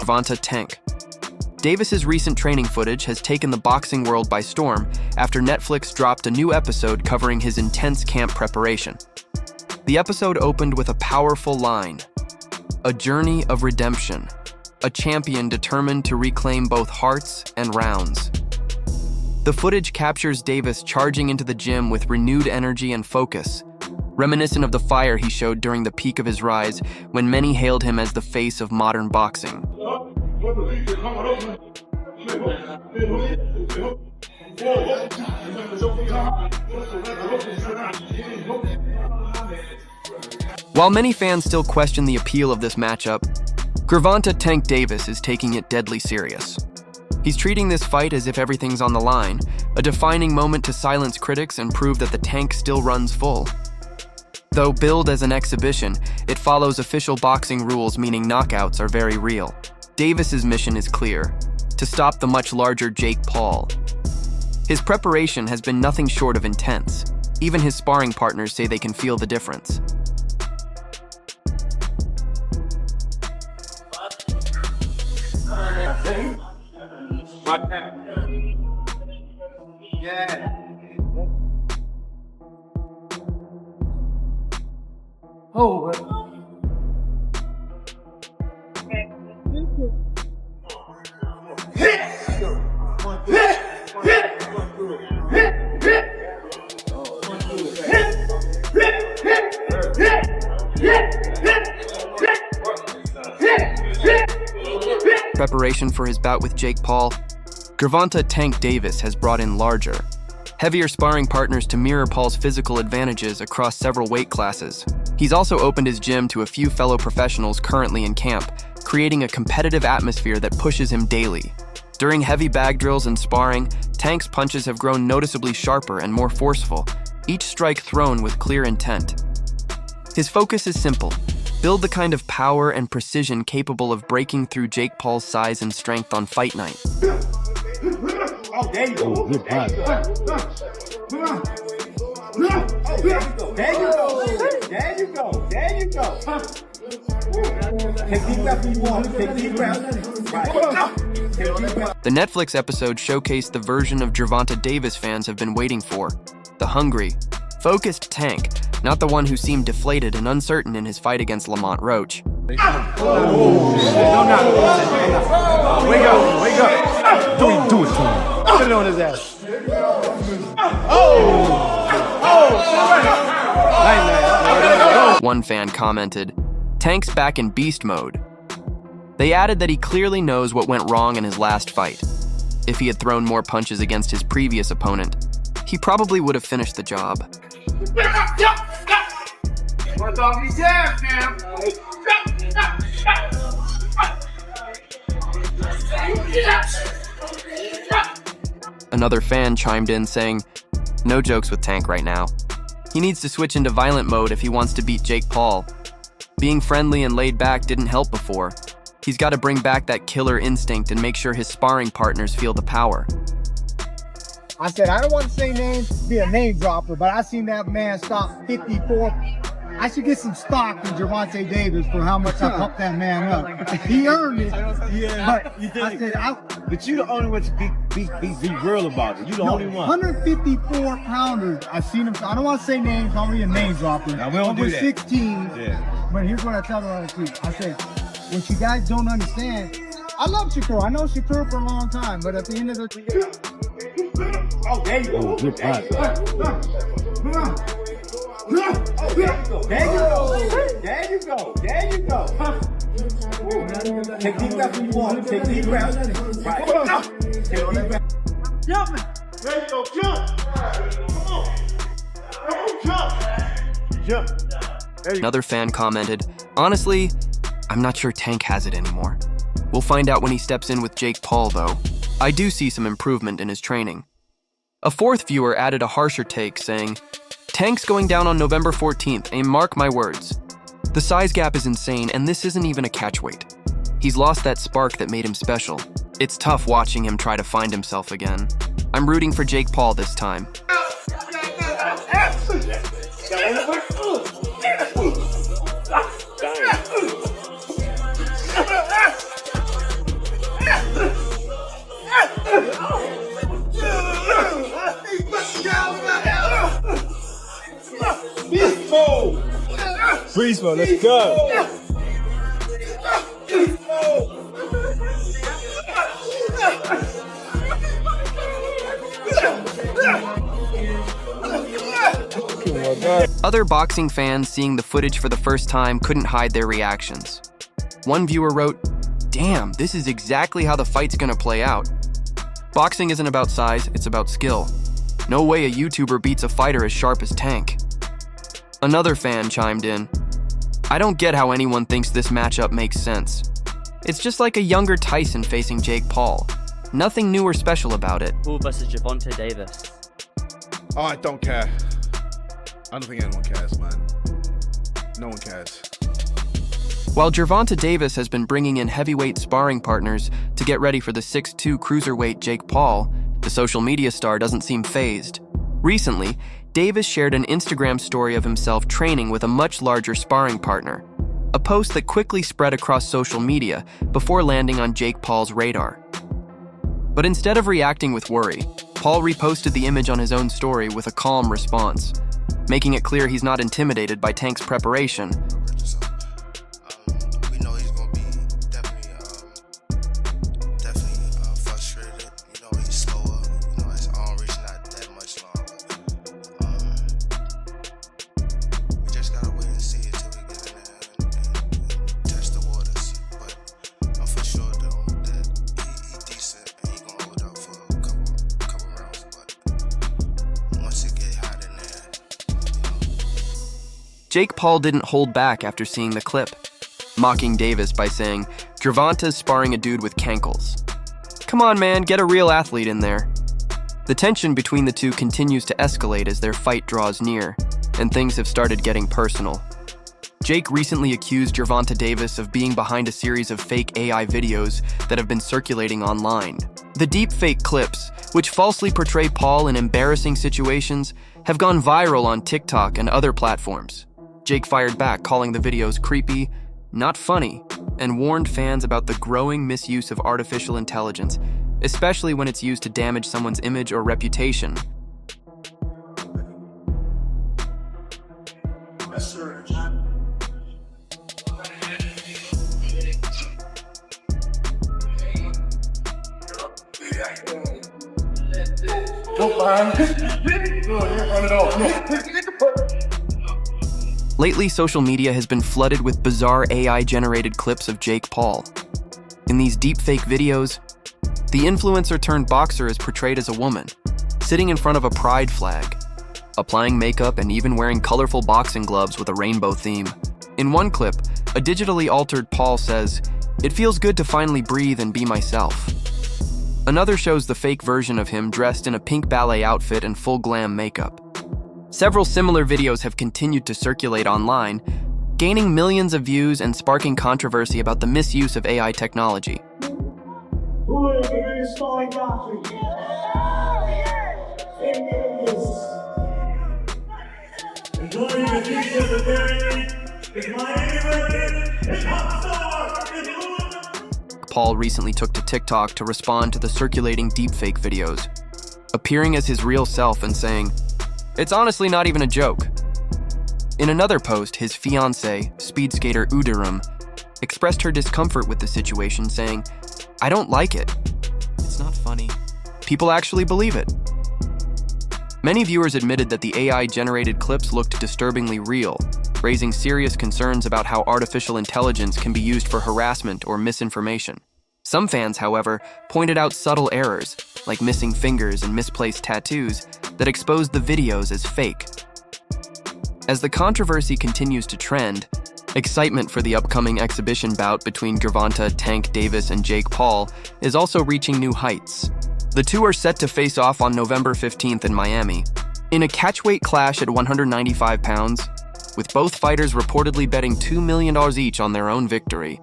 Gervonta Tank. Davis's recent training footage has taken the boxing world by storm after Netflix dropped a new episode covering his intense camp preparation. The episode opened with a powerful line: "A journey of redemption, a champion determined to reclaim both hearts and rounds." The footage captures Davis charging into the gym with renewed energy and focus, reminiscent of the fire he showed during the peak of his rise when many hailed him as the face of modern boxing. While many fans still question the appeal of this matchup, Gervonta Tank Davis is taking it deadly serious. He's treating this fight as if everything's on the line, a defining moment to silence critics and prove that the Tank still runs full. Though billed as an exhibition, it follows official boxing rules, meaning knockouts are very real. Davis's mission is clear: to stop the much larger Jake Paul. His preparation has been nothing short of intense. Even his sparring partners say they can feel the difference. Yeah. Oh. Preparation for his bout with Jake Paul, Gervonta Tank Davis has brought in larger, heavier sparring partners to mirror Paul's physical advantages across several weight classes. He's also opened his gym to a few fellow professionals currently in camp, creating a competitive atmosphere that pushes him daily. During heavy bag drills and sparring, Tank's punches have grown noticeably sharper and more forceful, each strike thrown with clear intent. His focus is simple: build the kind of power and precision capable of breaking through Jake Paul's size and strength on fight night. Oh, there you go. Good pass. There you go. There you go. There you go. Take deep breath if you want. Take deep breath. The Netflix episode showcased the version of Gervonta Davis fans have been waiting for: the hungry, focused Tank, not the one who seemed deflated and uncertain in his fight against Lamont Roach. Wake up. Wake up. Do it to him. Put it on his ass. One fan commented, "Tank's back in beast mode." They added that he clearly knows what went wrong in his last fight. If he had thrown more punches against his previous opponent, he probably would have finished the job. Another fan chimed in saying, "No jokes with Tank right now. He needs to switch into violent mode if he wants to beat Jake Paul. Being friendly and laid back didn't help before. He's got to bring back that killer instinct and make sure his sparring partners feel the power." I said, I don't want to say names, be a name dropper, but I seen that man stop 54. I should get some stock in Gervonta Davis for how much I pumped that man up. He earned it. Yeah, but you did. I said, But you the only one to be real about it. You the only one. 154 pounders. I seen him. I don't want to say names. I'm be a name dropper. No, we don't do that. 16. Yeah. But here's what I tell her on the street. I said, what you guys don't understand, I love Shakur. I know Shakur for a long time, but at the end of the Oh, there you go. Good pass. There you go. There you go. Take deep breath if you want. Take deep breath. Jump. There you go. Jump. Come on. Jump. Another fan commented, "Honestly, I'm not sure Tank has it anymore. We'll find out when he steps in with Jake Paul, though. I do see some improvement in his training." A fourth viewer added a harsher take, saying, "Tank's going down on November 14th, and mark my words. The size gap is insane, and this isn't even a catchweight. He's lost that spark that made him special. It's tough watching him try to find himself again. I'm rooting for Jake Paul this time." Beast mode, let's go. Other boxing fans seeing the footage for the first time couldn't hide their reactions. One viewer wrote, "Damn, this is exactly how the fight's gonna play out. Boxing isn't about size, it's about skill. No way a YouTuber beats a fighter as sharp as Tank." Another fan chimed in, "I don't get how anyone thinks this matchup makes sense. It's just like a younger Tyson facing Jake Paul. Nothing new or special about it." Paul versus Gervonta Davis. Oh, I don't care. I don't think anyone cares, man. No one cares. While Gervonta Davis has been bringing in heavyweight sparring partners to get ready for the 6'2" cruiserweight Jake Paul, the social media star doesn't seem fazed. Recently, Davis shared an Instagram story of himself training with a much larger sparring partner, a post that quickly spread across social media before landing on Jake Paul's radar. But instead of reacting with worry, Paul reposted the image on his own story with a calm response, making it clear he's not intimidated by Tank's preparation. We know he's gonna be definitely frustrated. You know, he's slower. You know, his arm reach not that much longer. We just gotta wait and see until we get in there and test the waters. But I'm for sure though that he decent and he gonna hold out for a couple rounds. But once it get hot in there, Jake Paul didn't hold back after seeing the clip, mocking Davis by saying, "Gervonta's sparring a dude with cankles. Come on, man, get a real athlete in there." The tension between the two continues to escalate as their fight draws near, and things have started getting personal. Jake recently accused Gervonta Davis of being behind a series of fake AI videos that have been circulating online. The deepfake clips, which falsely portray Paul in embarrassing situations, have gone viral on TikTok and other platforms. Jake fired back, calling the videos creepy, not funny, and warned fans about the growing misuse of artificial intelligence, especially when it's used to damage someone's image or reputation. Lately, social media has been flooded with bizarre AI-generated clips of Jake Paul. In these deepfake videos, the influencer-turned-boxer is portrayed as a woman, sitting in front of a pride flag, applying makeup and even wearing colorful boxing gloves with a rainbow theme. In one clip, a digitally altered Paul says, "It feels good to finally breathe and be myself." Another shows the fake version of him dressed in a pink ballet outfit and full glam makeup. Several similar videos have continued to circulate online, gaining millions of views and sparking controversy about the misuse of AI technology. Who is the biggest sparring athlete? And joining the team of the day is my favorite pop star. Paul recently took to TikTok to respond to the circulating deepfake videos, appearing as his real self and saying, "It's honestly not even a joke." In another post, his fiancée, speed skater Udarum, expressed her discomfort with the situation, saying, "I don't like it. It's not funny. People actually believe it." Many viewers admitted that the AI-generated clips looked disturbingly real, raising serious concerns about how artificial intelligence can be used for harassment or misinformation. Some fans, however, pointed out subtle errors, like missing fingers and misplaced tattoos, that exposed the videos as fake. As the controversy continues to trend, excitement for the upcoming exhibition bout between Gervonta, Tank Davis, and Jake Paul is also reaching new heights. The two are set to face off on November 15th in Miami, in a catchweight clash at 195 pounds, with both fighters reportedly betting $2 million each on their own victory.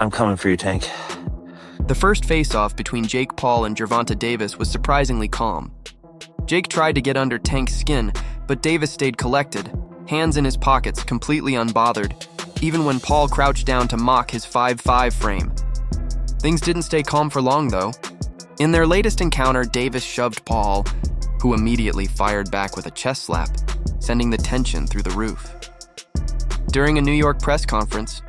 I'm coming for you, Tank. The first face-off between Jake Paul and Gervonta Davis was surprisingly calm. Jake tried to get under Tank's skin, but Davis stayed collected, hands in his pockets, completely unbothered, even when Paul crouched down to mock his 5'5" frame. Things didn't stay calm for long, though. In their latest encounter, Davis shoved Paul, who immediately fired back with a chest slap, sending the tension through the roof. During a New York press conference,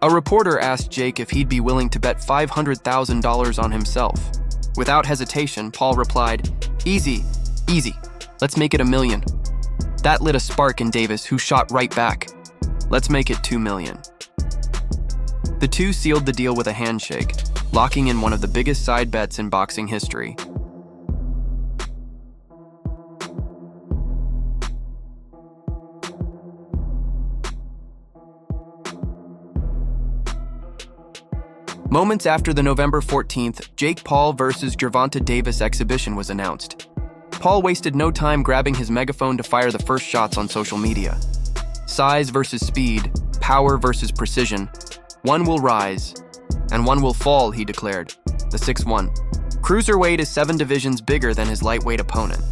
a reporter asked Jake if he'd be willing to bet $500,000 on himself. Without hesitation, Paul replied, "Easy, easy. Let's make it $1 million." That lit a spark in Davis, who shot right back. "Let's make it $2 million." The two sealed the deal with a handshake, locking in one of the biggest side bets in boxing history. Moments after the November 14th, Jake Paul versus Gervonta Davis exhibition was announced. Paul wasted no time grabbing his megaphone to fire the first shots on social media. Size versus speed, power versus precision. One will rise, and one will fall, he declared. The 6'1". Cruiserweight is 7 divisions bigger than his lightweight opponent.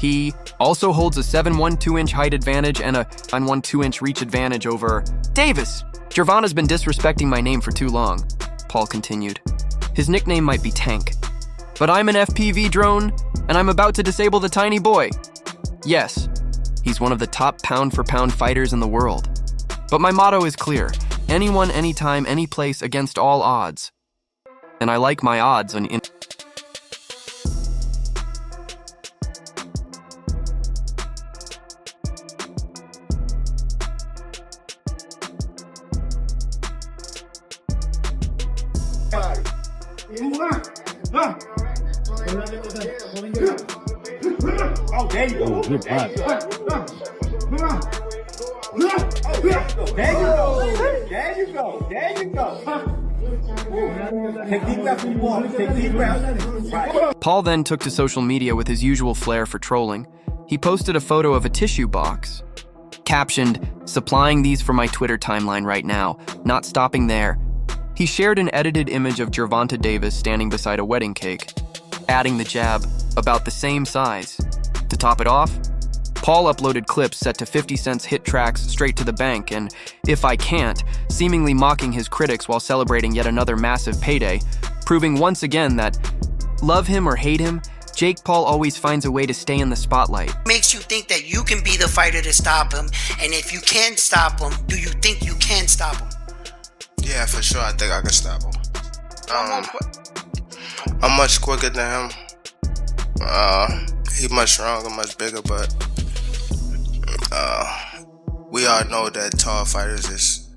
He also holds a 7'1" 2-inch height advantage and a 9'1" 2-inch reach advantage over Davis. Gervonta's been disrespecting my name for too long, Paul continued. His nickname might be Tank, but I'm an FPV drone, and I'm about to disable the tiny boy. Yes, he's one of the top pound-for-pound fighters in the world. But my motto is clear: anyone, anytime, any place, against all odds. And I like my odds on Oh, there you go. Good body. There you go. There you go. Take deep breaths when you walk. Take deep breaths. Right. Paul then took to social media with his usual flair for trolling. He posted a photo of a tissue box, captioned, "Supplying these for my Twitter timeline right now, not stopping there." He shared an edited image of Gervonta Davis standing beside a wedding cake, adding the jab, "about the same size." To top it off, Paul uploaded clips set to 50 Cent's hit tracks Straight to the Bank and If I Can't, seemingly mocking his critics while celebrating yet another massive payday, proving once again that, love him or hate him, Jake Paul always finds a way to stay in the spotlight. Makes you think that you can be the fighter to stop him, and if you can stop him, do you think you can stop him? Yeah, for sure. I think I can stop him. I'm much quicker than him. He's much stronger, much bigger, but we all know that tall fighters is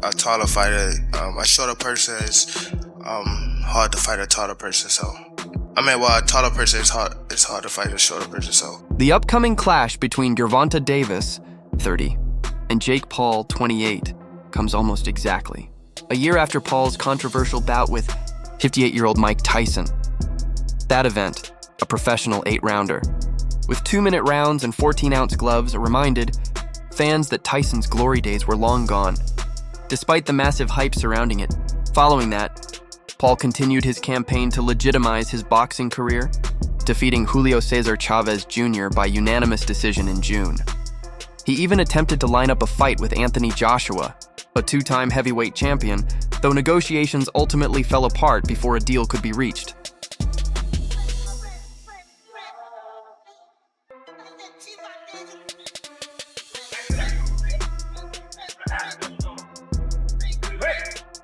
a taller fighter. A shorter person is hard to fight a taller person. So, a taller person is hard to fight a shorter person. So, The upcoming clash between Gervonta Davis, 30, and Jake Paul, 28, comes almost exactly a year after Paul's controversial bout with 58-year-old Mike Tyson. That event, a professional 8-rounder, with 2-minute rounds and 14-ounce gloves, reminded fans that Tyson's glory days were long gone. Despite the massive hype surrounding it, following that, Paul continued his campaign to legitimize his boxing career, defeating Julio Cesar Chavez Jr. by unanimous decision in June. He even attempted to line up a fight with Anthony Joshua, a 2-time heavyweight champion, though negotiations ultimately fell apart before a deal could be reached.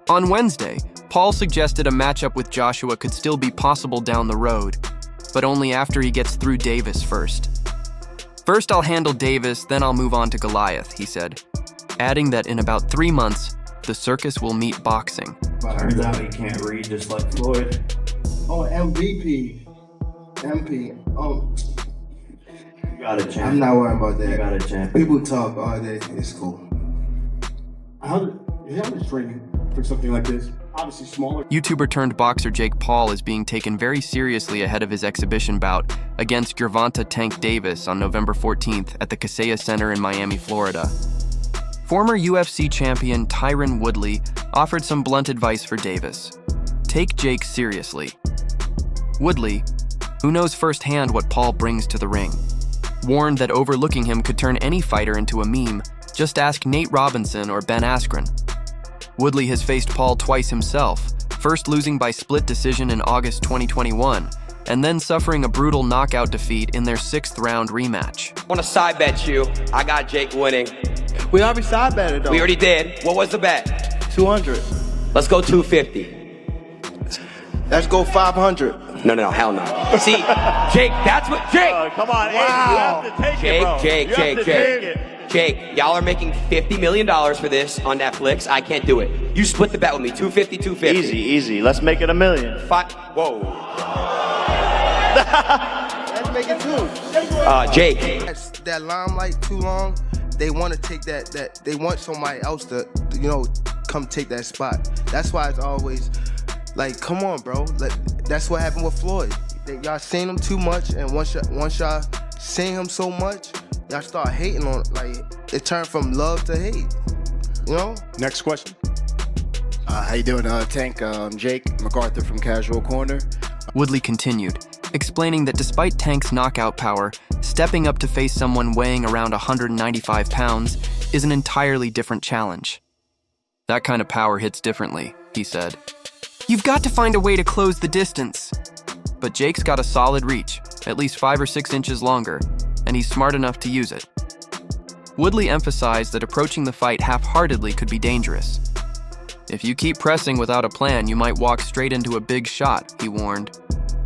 On Wednesday, Paul suggested a matchup with Joshua could still be possible down the road, but only after he gets through Davis first. "First I'll handle Davis, then I'll move on to Goliath," he said, adding that in about 3 months, the circus will meet boxing. Turns out he can't read just like Floyd. Oh, MVP. MP. Oh, You got a champ. I'm not worried about that. You got a champ. People talk all day. It's cool. How much training for something like this? Obviously smaller. YouTuber turned boxer Jake Paul is being taken very seriously ahead of his exhibition bout against Gervonta Tank Davis on November 14th at the Kaseya Center in Miami, Florida. Former UFC champion Tyron Woodley offered some blunt advice for Davis. take Jake seriously. Woodley, who knows firsthand what Paul brings to the ring, warned that overlooking him could turn any fighter into a meme. Just ask Nate Robinson or Ben Askren. Woodley has faced Paul twice himself, first losing by split decision in August 2021, and then suffering a brutal knockout defeat in their 6th round rematch. I want to side bet you. I got Jake winning. We already side betted though. We already did. What was the bet? 200. Let's go 250. Let's go 500. No, hell no. See, Jake, that's what, Jake! Come on, Aiden, you have to take it, bro. Jake, y'all are making $50 million for this on Netflix. I can't do it. You split the bet with me, 250, 250. Easy. Let's make it $1 million. Whoa. Let's make it 2. Jake. That limelight too long. They want to take that. They want somebody else to, come take that spot. That's why it's always like, come on, bro. That's what happened with Floyd. Y'all seen him too much, and once y'all seen him so much, y'all start hating on it. Like, it turned from love to hate. Next question. How you doing, Tank? Jake MacArthur from Casual Corner. Woodley continued, explaining that despite Tank's knockout power, stepping up to face someone weighing around 195 pounds is an entirely different challenge. That kind of power hits differently, he said. You've got to find a way to close the distance. But Jake's got a solid reach, at least 5 or 6 inches longer, and he's smart enough to use it. Woodley emphasized that approaching the fight half-heartedly could be dangerous. If you keep pressing without a plan, you might walk straight into a big shot, he warned.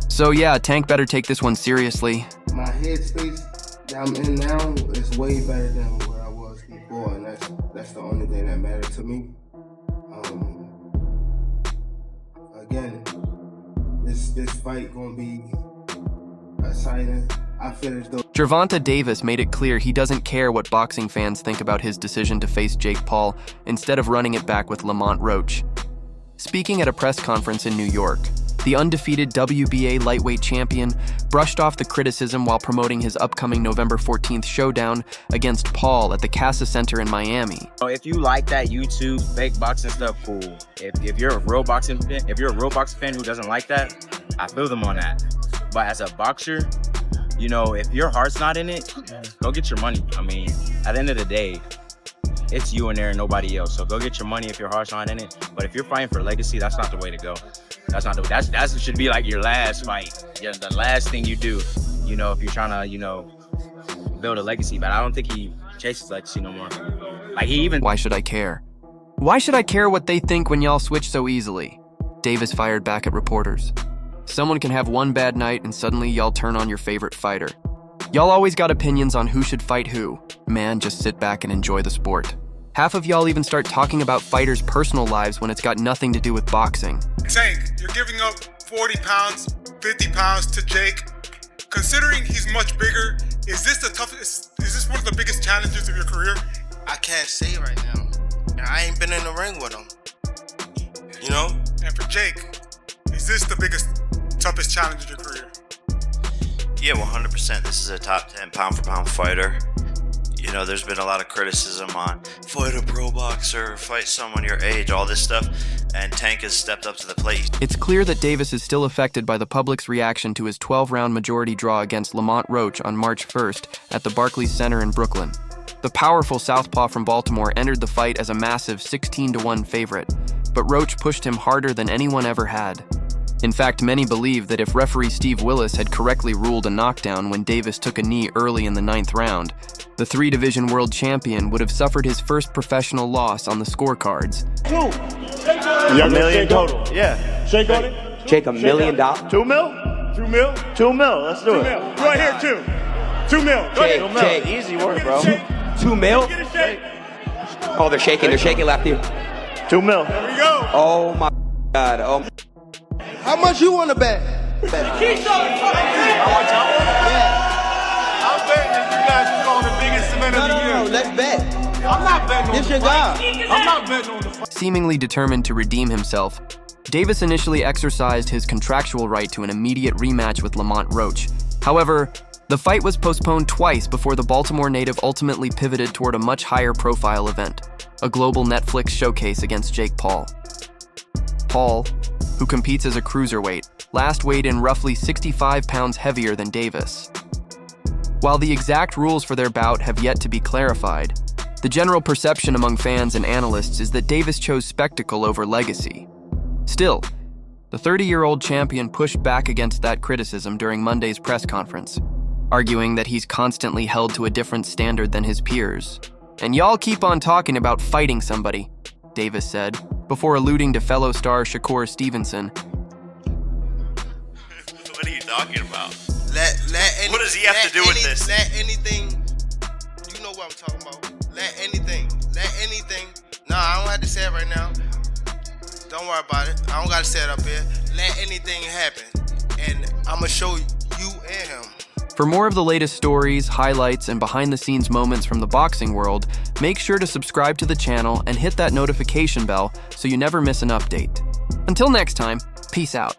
So yeah, Tank better take this one seriously. My headspace that I'm in now is way better than where I was before, and that's the only thing that matters to me. Again, this fight gonna be exciting. I feel as though Gervonta Davis made it clear he doesn't care what boxing fans think about his decision to face Jake Paul instead of running it back with Lamont Roach. Speaking at a press conference in New York, the undefeated WBA lightweight champion brushed off the criticism while promoting his upcoming November 14th showdown against Paul at the Kaseya Center in Miami. If you like that YouTube fake boxing stuff, cool. If you're a real boxing fan, who doesn't like that, I feel them on that. But as a boxer, if your heart's not in it, go get your money. I mean, at the end of the day, it's you in there and nobody else. So go get your money if your heart's not in it. But if you're fighting for legacy, that's not the way to go. That should be like your last fight. Yeah, the last thing you do. If you're trying to, build a legacy. But I don't think he chases legacy no more. Why should I care? Why should I care what they think when y'all switch so easily? Davis fired back at reporters. Someone can have one bad night and suddenly y'all turn on your favorite fighter. Y'all always got opinions on who should fight who. Man, just sit back and enjoy the sport. Half of y'all even start talking about fighters' personal lives when it's got nothing to do with boxing. Tank, you're giving up 40 pounds, 50 pounds to Jake. Considering he's much bigger, is this one of the biggest challenges of your career? I can't say right now. I ain't been in the ring with him. And for Jake, is this the biggest, toughest challenge of your career? Yeah, 100%. This is a top 10 pound-for-pound fighter. There's been a lot of criticism on fight a pro boxer, fight someone your age, all this stuff, and Tank has stepped up to the plate. It's clear that Davis is still affected by the public's reaction to his 12-round majority draw against Lamont Roach on March 1st at the Barclays Center in Brooklyn. The powerful southpaw from Baltimore entered the fight as a massive 16-1 favorite, but Roach pushed him harder than anyone ever had. In fact, many believe that if referee Steve Willis had correctly ruled a knockdown when Davis took a knee early in the 9th round, the 3-division world champion would have suffered his first professional loss on the scorecards. $1 million total. Yeah. Shake on it. Jake, $1 million? $2 mil? $2 mil. Let's do it. Right here, $2 mil. Jake. Easy work, bro. $2 mil? Oh, they're shaking lefty. $2 mil. There we go. Oh my God. Oh. how much you want to bet? I'm betting that you guys are the biggest event of the year. No, let's bet. I'm not betting on It's the your fight. guy. I'm not betting on the fight. Seemingly determined to redeem himself, Davis initially exercised his contractual right to an immediate rematch with Lamont Roach. However, the fight was postponed twice before the Baltimore native ultimately pivoted toward a much higher profile event, a global Netflix showcase against Jake Paul. Paul, who competes as a cruiserweight, last weighed in roughly 65 pounds heavier than Davis. While the exact rules for their bout have yet to be clarified, the general perception among fans and analysts is that Davis chose spectacle over legacy. Still, the 30-year-old champion pushed back against that criticism during Monday's press conference, arguing that he's constantly held to a different standard than his peers. "And y'all keep on talking about fighting somebody," Davis said, before alluding to fellow star Shakur Stevenson. What are you talking about? What does he have to do with this? Let anything, you know what I'm talking about. Let anything. Nah, I don't have to say it right now. Don't worry about it. I don't got to say it up here. Let anything happen. And I'm going to show you and him. For more of the latest stories, highlights, and behind-the-scenes moments from the boxing world, make sure to subscribe to the channel and hit that notification bell so you never miss an update. Until next time, peace out.